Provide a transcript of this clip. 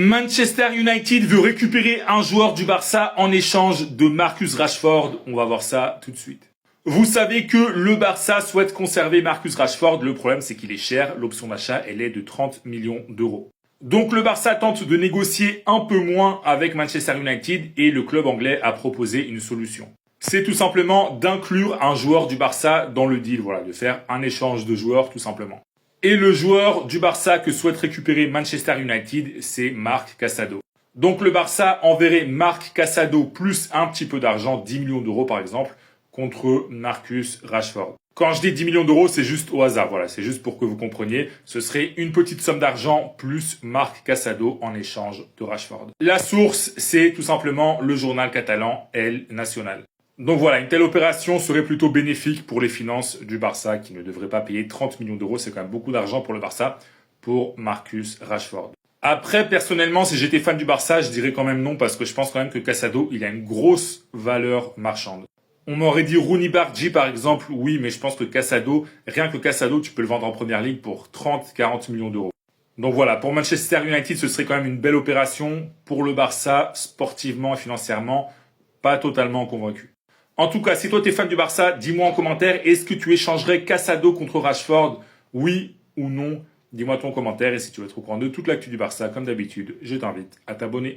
Manchester United veut récupérer un joueur du Barça en échange de Marcus Rashford. On va voir ça tout de suite. Vous savez que le Barça souhaite conserver Marcus Rashford. Le problème, c'est qu'il est cher. L'option d'achat, elle est de 30 millions d'euros. Donc le Barça tente de négocier un peu moins avec Manchester United et le club anglais a proposé une solution. C'est tout simplement d'inclure un joueur du Barça dans le deal. Voilà, de faire un échange de joueurs tout simplement. Et le joueur du Barça que souhaite récupérer Manchester United, c'est Marc Casado. Donc le Barça enverrait Marc Casado plus un petit peu d'argent, 10 millions d'euros par exemple, contre Marcus Rashford. Quand je dis 10 millions d'euros, c'est juste au hasard. Voilà, c'est juste pour que vous compreniez. Ce serait une petite somme d'argent plus Marc Casado en échange de Rashford. La source, c'est tout simplement le journal catalan El Nacional. Donc voilà, une telle opération serait plutôt bénéfique pour les finances du Barça qui ne devrait pas payer 30 millions d'euros. C'est quand même beaucoup d'argent pour le Barça, pour Marcus Rashford. Après, personnellement, si j'étais fan du Barça, je dirais quand même non parce que je pense quand même que Casado, il a une grosse valeur marchande. On m'aurait dit Rooney Bargy par exemple, oui, mais je pense que Casado, rien que Casado, tu peux le vendre en première ligue pour 30-40 millions d'euros. Donc voilà, pour Manchester United, ce serait quand même une belle opération. Pour le Barça, sportivement et financièrement, pas totalement convaincu. En tout cas, si toi t'es fan du Barça, dis-moi en commentaire, est-ce que tu échangerais Casado contre Rashford? Oui ou non? Dis-moi ton commentaire et si tu veux être au courant de toute l'actu du Barça, comme d'habitude, je t'invite à t'abonner.